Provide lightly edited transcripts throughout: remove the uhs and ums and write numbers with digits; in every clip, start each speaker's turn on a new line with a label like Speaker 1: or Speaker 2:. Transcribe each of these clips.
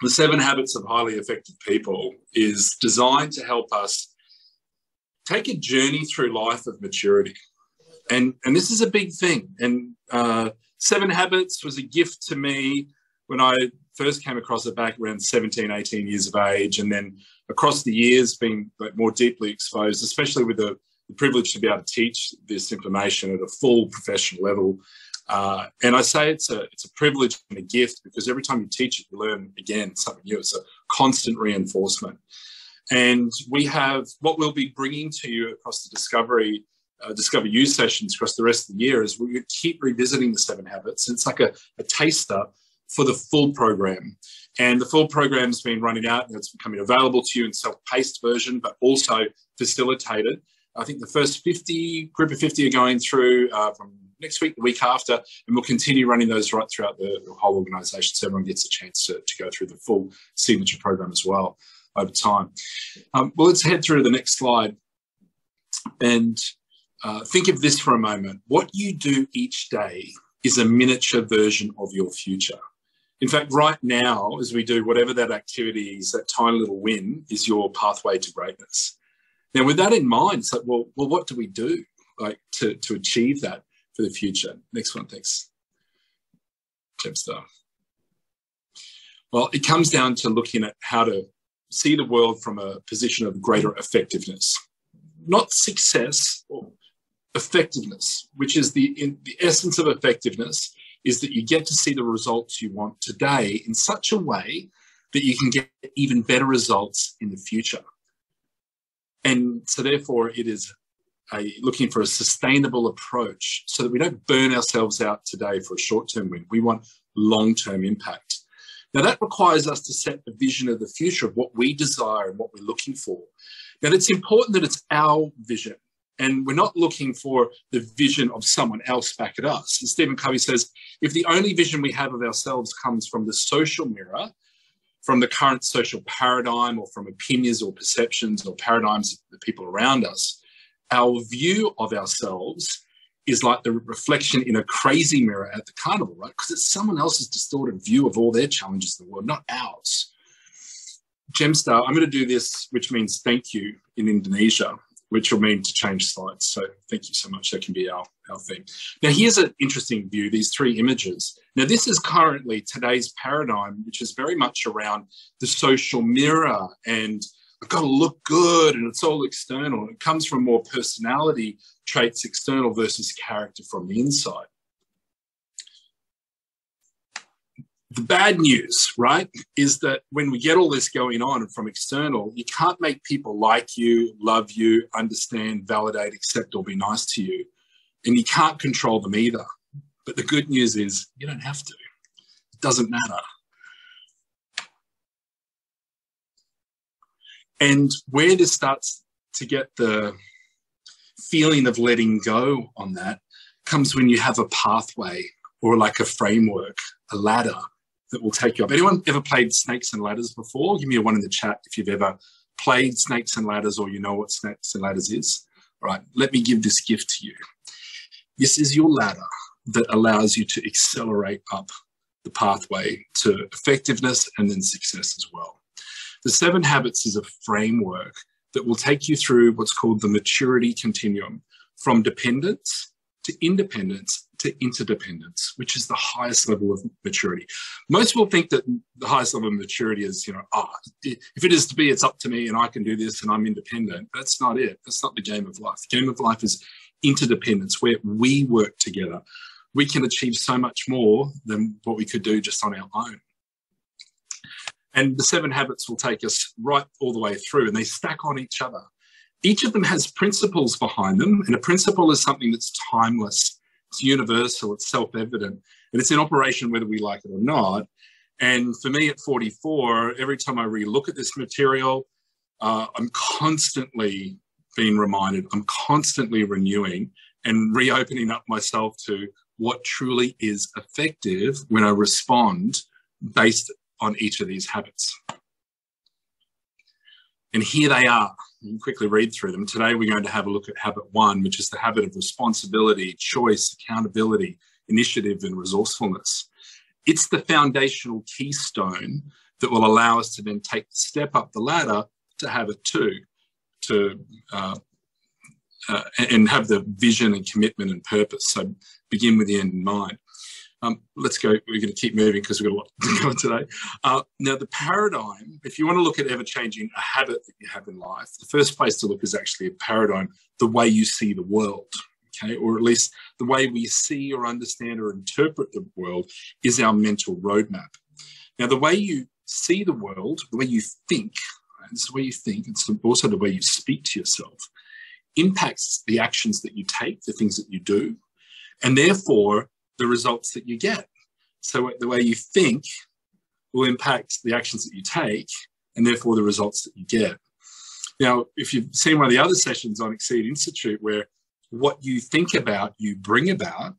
Speaker 1: The 7 Habits of Highly Effective People is designed to help us take a journey through life of maturity. And this is a big thing. And 7 Habits was a gift to me when I first came across it back around 17, 18 years of age. And then across the years, being more deeply exposed, especially with the privilege to be able to teach this information at a full professional level. And I say it's a privilege and a gift because every time you teach it, you learn again something new. It's a constant reinforcement. And we have what we'll be bringing to you across the Discover You sessions across the rest of the year is we keep revisiting the 7 Habits. It's like a taster for the full program. And the full program's been running out and it's becoming available to you in self-paced version, but also facilitated. I think the first group of 50 are going through from next week, the week after, and we'll continue running those right throughout the whole organisation so everyone gets a chance to go through the full signature program as well over time. Well, let's head through to the next slide and think of this for a moment. What you do each day is a miniature version of your future. In fact, right now, as we do whatever that activity is, that tiny little win is your pathway to greatness. Now, with that in mind, it's like, well, what do we do to achieve that for the future? Next one, thanks. Gemstar. Well, it comes down to looking at how to see the world from a position of greater effectiveness. Not success, or effectiveness, which is the essence of effectiveness, is that you get to see the results you want today in such a way that you can get even better results in the future. And so therefore it is looking for a sustainable approach so that we don't burn ourselves out today for a short-term win. We want long-term impact. Now that requires us to set a vision of the future of what we desire and what we're looking for. Now it's important that it's our vision and we're not looking for the vision of someone else back at us. And Stephen Covey says, if the only vision we have of ourselves comes from the social mirror, from the current social paradigm or from opinions or perceptions or paradigms of the people around us, our view of ourselves is like the reflection in a crazy mirror at the carnival, right? Because it's someone else's distorted view of all their challenges in the world, not ours. Gemstar, I'm going to do this, which means thank you in Indonesia, which will mean to change slides. So thank you so much. That can be our thing. Now, here's an interesting view, these 3 images. Now, this is currently today's paradigm, which is very much around the social mirror and I've got to look good and it's all external. It comes from more personality traits external versus character from the inside. The bad news, right, is that when we get all this going on from external, you can't make people like you, love you, understand, validate, accept, or be nice to you. And you can't control them either. But the good news is you don't have to. It doesn't matter. And where this starts to get the feeling of letting go on that comes when you have a pathway or like a framework, a ladder that will take you up. Anyone ever played Snakes and Ladders before? Give me a 1 in the chat if you've ever played Snakes and Ladders or you know what Snakes and Ladders is. All right, let me give this gift to you. This is your ladder that allows you to accelerate up the pathway to effectiveness and then success as well. The 7 Habits is a framework that will take you through what's called the maturity continuum, from dependence to independence to interdependence, which is the highest level of maturity. Most people think that the highest level of maturity is, if it is to be, it's up to me and I can do this and I'm independent. That's not it. That's not the game of life. The game of life is interdependence, where we work together. We can achieve so much more than what we could do just on our own. And the 7 Habits will take us right all the way through, and they stack on each other. Each of them has principles behind them, and a principle is something that's timeless, it's universal, it's self-evident, and it's in operation whether we like it or not. And for me at 44, every time I re-look at this material, I'm constantly being reminded, I'm constantly renewing and reopening up myself to what truly is effective when I respond based on each of these habits. And here they are. You can quickly read through them. Today we're going to have a look at habit 1, which is the habit of responsibility, choice, accountability, initiative, and resourcefulness. It's the foundational keystone that will allow us to then take the step up the ladder to habit 2, and have the vision and commitment and purpose. So begin with the end in mind. Let's go. We're going to keep moving because we've got a lot to go on today. Now, the paradigm, if you want to look at ever-changing a habit that you have in life, the first place to look is actually a paradigm, the way you see the world, okay? Or at least the way we see or understand or interpret the world is our mental roadmap. Now, the way you see the world, the way you think, right? It's the way you think, it's also the way you speak to yourself, impacts the actions that you take, the things that you do, and therefore the results that you get. So the way you think will impact the actions that you take and therefore the results that you get. Now, if you've seen one of the other sessions on Exceed Institute where what you think about, you bring about,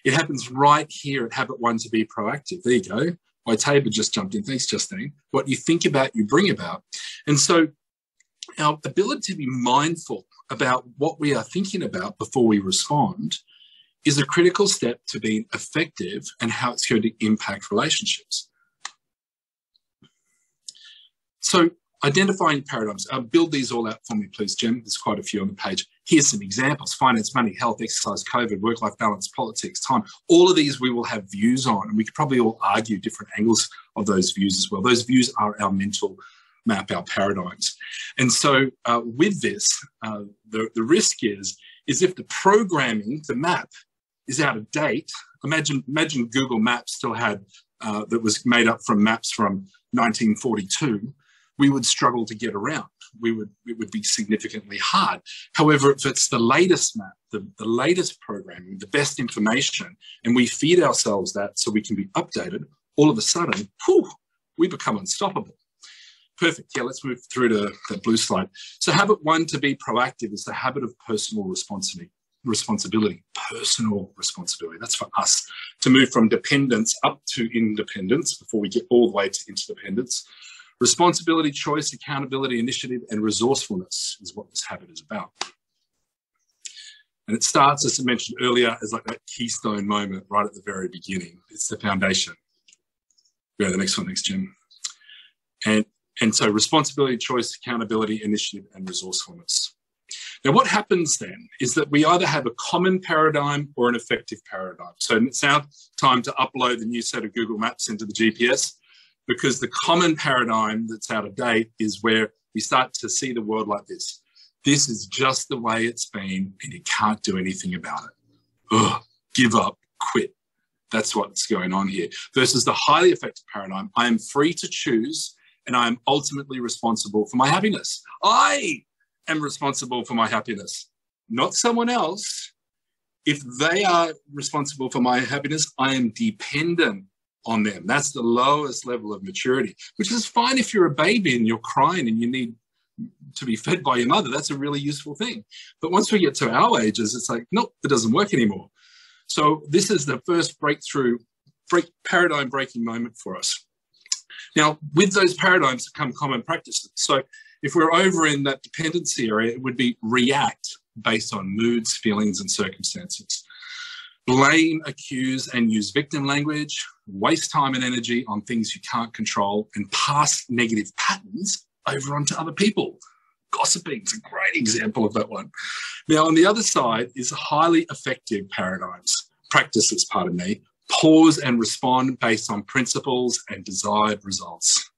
Speaker 1: it happens right here at Habit 1 to be proactive. There you go. My Tabor just jumped in. Thanks, Justine. What you think about, you bring about. And so our ability to be mindful about what we are thinking about before we respond is a critical step to being effective and how it's going to impact relationships. So identifying paradigms. Build these all out for me, please, Jim. There's quite a few on the page. Here's some examples: finance, money, health, exercise, COVID, work-life balance, politics, time. All of these we will have views on, and we could probably all argue different angles of those views as well. Those views are our mental map, our paradigms. And so with this, the risk is if the programming, the map, is out of date. Imagine Google Maps still had, that was made up from maps from 1942, we would struggle to get around. It would be significantly hard. However, if it's the latest map, the latest programming, the best information, and we feed ourselves that so we can be updated, all of a sudden, we become unstoppable. Perfect. Yeah, let's move through to the blue slide. So habit 1 to be proactive is the habit of personal responsibility. Personal responsibility. That's for us to move from dependence up to independence before we get all the way to interdependence. Responsibility, choice, accountability, initiative, and resourcefulness is what this habit is about. And it starts, as I mentioned earlier, as like that keystone moment right at the very beginning. It's the foundation. Go to the next one, thanks, Jim. And so responsibility, choice, accountability, initiative, and resourcefulness. Now, what happens then is that we either have a common paradigm or an effective paradigm. So it's now time to upload the new set of Google Maps into the GPS, because the common paradigm that's out of date is where we start to see the world like this. This is just the way it's been, and you can't do anything about it. Ugh, give up, quit. That's what's going on here. Versus the highly effective paradigm, I am free to choose, and I am ultimately responsible for my happiness. I am responsible for my happiness, not someone else. If they are responsible for my happiness, I am dependent on them. That's the lowest level of maturity, which is fine if you're a baby and you're crying and you need to be fed by your mother. That's a really useful thing. But once we get to our ages, it's like, nope, it doesn't work anymore. So this is the first paradigm breaking moment for us. Now, with those paradigms come common practices. So if we're over in that dependency area, it would be react based on moods, feelings, and circumstances. Blame, accuse, and use victim language, waste time and energy on things you can't control, and pass negative patterns over onto other people. Gossiping is a great example of that one. Now, on the other side is highly effective practices, pause and respond based on principles and desired results.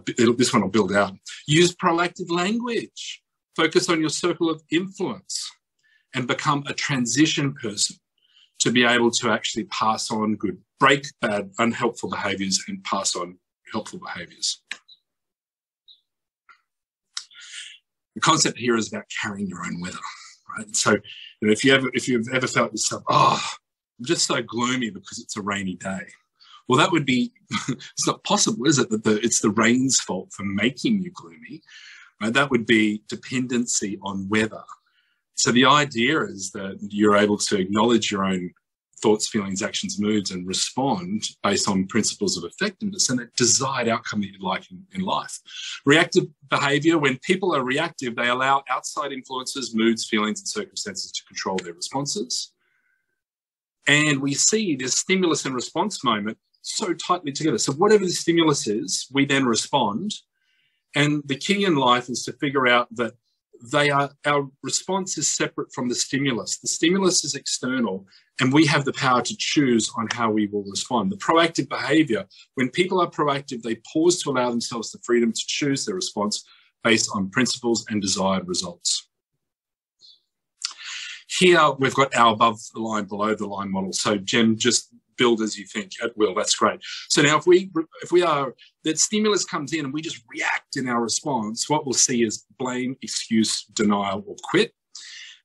Speaker 1: This one will build out. Use proactive language. Focus on your circle of influence and become a transition person to be able to actually pass on good, break bad, unhelpful behaviours and pass on helpful behaviours. The concept here is about carrying your own weather, right? So if you've ever felt yourself, I'm just so gloomy because it's a rainy day. Well, that would be, it's not possible, is it, that it's the rain's fault for making you gloomy, right? That would be dependency on weather. So the idea is that you're able to acknowledge your own thoughts, feelings, actions, moods, and respond based on principles of effectiveness and a desired outcome that you'd like in life. Reactive behavior, when people are reactive, they allow outside influences, moods, feelings, and circumstances to control their responses. And we see this stimulus and response moment so tightly together. So whatever the stimulus is, we then respond. And the key in life is to figure out that our response is separate from the stimulus. The stimulus is external, and we have the power to choose on how we will respond. The proactive behavior, when people are proactive, they pause to allow themselves the freedom to choose their response based on principles and desired results. Here, we've got our above the line, below the line model. So, Jen, just build as you think at will. That's great. So now if we are, that stimulus comes in and we just react in our response, what we'll see is blame, excuse, denial, or quit.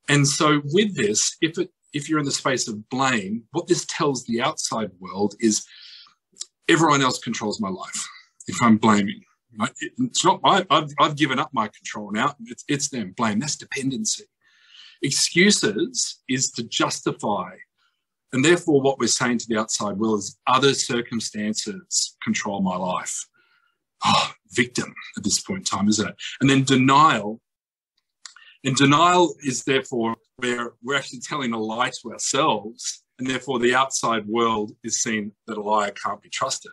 Speaker 1: And so with this, if you're in the space of blame, what this tells the outside world is everyone else controls my life if I'm blaming. Right? It's not I've given up my control now. It's them. Blame. That's dependency. Excuses is to justify. And therefore, what we're saying to the outside world is other circumstances control my life. Oh, victim at this point in time, isn't it? And then denial. And denial is therefore where we're actually telling a lie to ourselves, and therefore the outside world is seeing that a liar can't be trusted.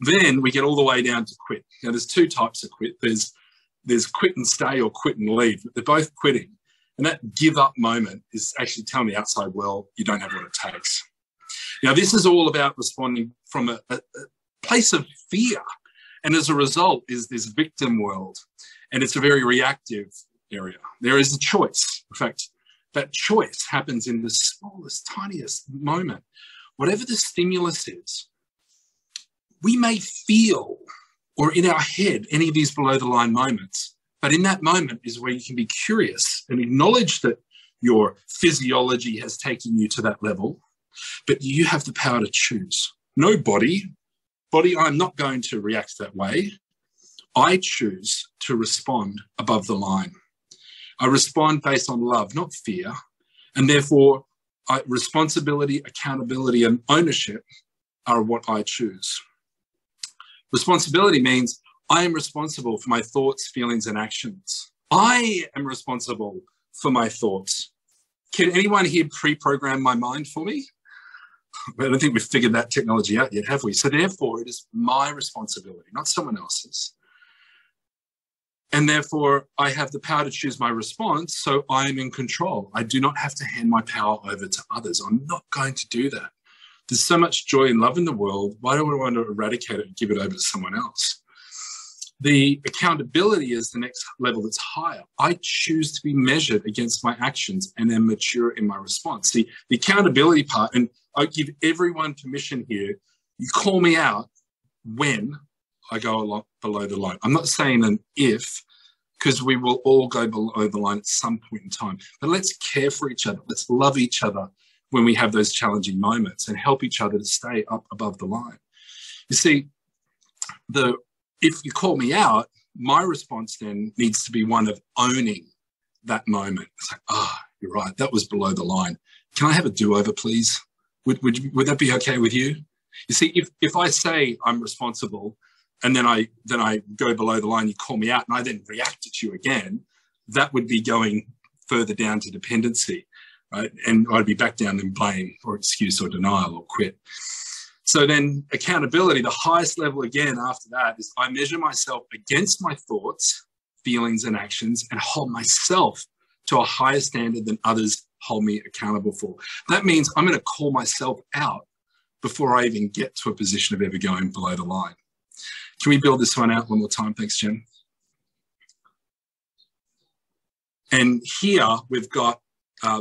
Speaker 1: Then we get all the way down to quit. Now, there's two types of quit. There's quit and stay or quit and leave. They're both quitting. And that give up moment is actually telling the outside world you don't have what it takes. Now, this is all about responding from a place of fear. And as a result is this victim world. And it's a very reactive area. There is a choice. In fact, that choice happens in the smallest, tiniest moment. Whatever the stimulus is, we may feel, or in our head, any of these below the line moments. But in that moment is where you can be curious and acknowledge that your physiology has taken you to that level, but you have the power to choose. No body, I'm not going to react that way. I choose to respond above the line. I respond based on love, not fear. And therefore, responsibility, accountability, and ownership are what I choose. Responsibility means I am responsible for my thoughts, feelings, and actions. I am responsible for my thoughts. Can anyone here pre-program my mind for me? I don't think we've figured that technology out yet, have we? So therefore, it is my responsibility, not someone else's. And therefore, I have the power to choose my response, so I am in control. I do not have to hand my power over to others. I'm not going to do that. There's so much joy and love in the world. Why do I want to eradicate it and give it over to someone else? The accountability is the next level that's higher. I choose to be measured against my actions and then mature in my response. See, the accountability part, and I give everyone permission here, you call me out when I go a lot below the line. I'm not saying an if, because we will all go below the line at some point in time. But let's care for each other. Let's love each other when we have those challenging moments and help each other to stay up above the line. You see, if you call me out, my response then needs to be one of owning that moment. It's like, you're right, that was below the line. Can I have a do-over, please? Would that be okay with you? You see, if I say I'm responsible and then I go below the line, you call me out, and I then react at you again, that would be going further down to dependency, right? And I'd be back down in blame or excuse or denial or quit. So then accountability, the highest level again after that is I measure myself against my thoughts, feelings, and actions and hold myself to a higher standard than others hold me accountable for. That means I'm going to call myself out before I even get to a position of ever going below the line. Can we build this one out one more time? Thanks, Jen. And here we've got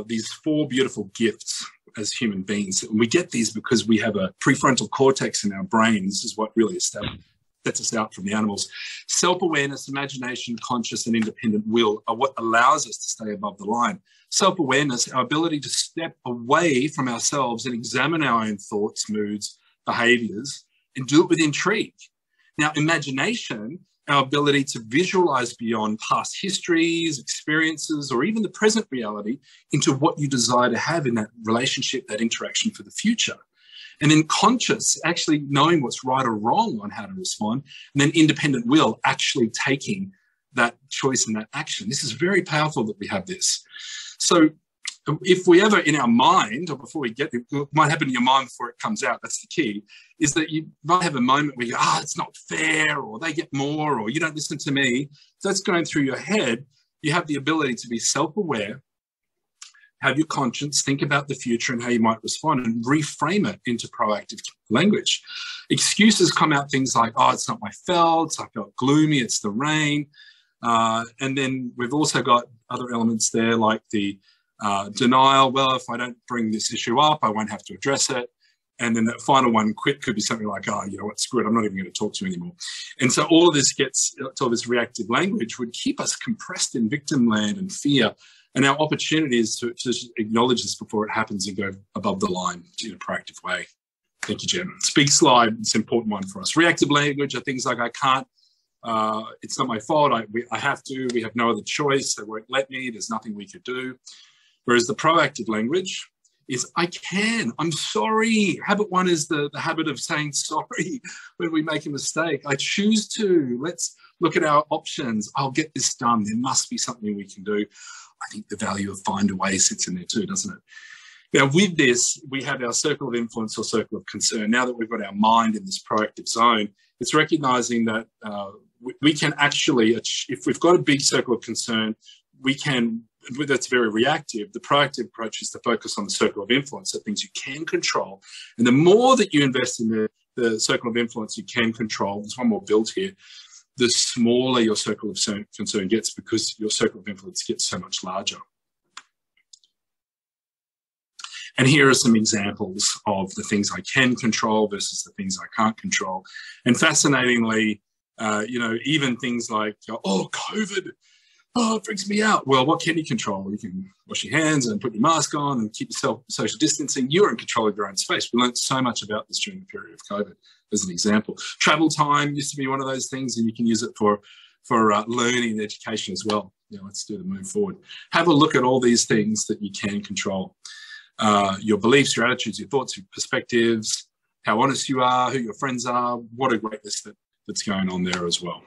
Speaker 1: these four beautiful gifts as human beings. And we get these because we have a prefrontal cortex in our brain. This is what really sets us out from the animals. Self-awareness, imagination, conscious, and independent will are what allows us to stay above the line. Self-awareness, our ability to step away from ourselves and examine our own thoughts, moods, behaviors, and do it with intrigue. Now, imagination, our ability to visualize beyond past histories, experiences, or even the present reality into what you desire to have in that relationship, that interaction for the future. And then conscious, actually knowing what's right or wrong on how to respond. And then independent will, actually taking that choice and that action. This is very powerful that we have this. So if we ever in our mind, or before we get it, what might happen in your mind before it comes out, that's the key, is that you might have a moment where you go, it's not fair, or they get more, or you don't listen to me. So that's going through your head. You have the ability to be self-aware, have your conscience, think about the future and how you might respond, and reframe it into proactive language. Excuses come out things like, it's not my fault, I felt gloomy, it's the rain. And then we've also got other elements there like the denial. Well, if I don't bring this issue up, I won't have to address it. And then that final one, quit, could be something like, you know what, screw it, I'm not even going to talk to you anymore. And so all of this all this reactive language would keep us compressed in victim land and fear. And our opportunity is to acknowledge this before it happens and go above the line in a proactive way. Thank you, Jen. It's a big slide. It's an important one for us. Reactive language are things like, I can't, it's not my fault, I have to, we have no other choice, they won't let me, there's nothing we could do. Whereas the proactive language is, I can, I'm sorry. Habit one is the habit of saying sorry when we make a mistake. I choose to. Let's look at our options. I'll get this done. There must be something we can do. I think the value of find a way sits in there too, doesn't it? Now, with this, we have our circle of influence or circle of concern. Now that we've got our mind in this proactive zone, it's recognizing that we can actually, if we've got a big circle of concern, we can, that's very reactive. The proactive approach is to focus on the circle of influence, the things you can control. And the more that you invest in the circle of influence you can control, there's one more build here, the smaller your circle of concern gets because your circle of influence gets so much larger. And here are some examples of the things I can control versus the things I can't control. And fascinatingly, you know, even things like, COVID, it freaks me out. Well, what can you control? You can wash your hands and put your mask on and keep yourself social distancing. You're in control of your own space. We learned so much about this during the period of COVID, as an example. Travel time used to be one of those things, and you can use it for learning and education as well. You know, let's do the move forward. Have a look at all these things that you can control. Your beliefs, your attitudes, your thoughts, your perspectives, how honest you are, who your friends are. What a great list that's going on there as well.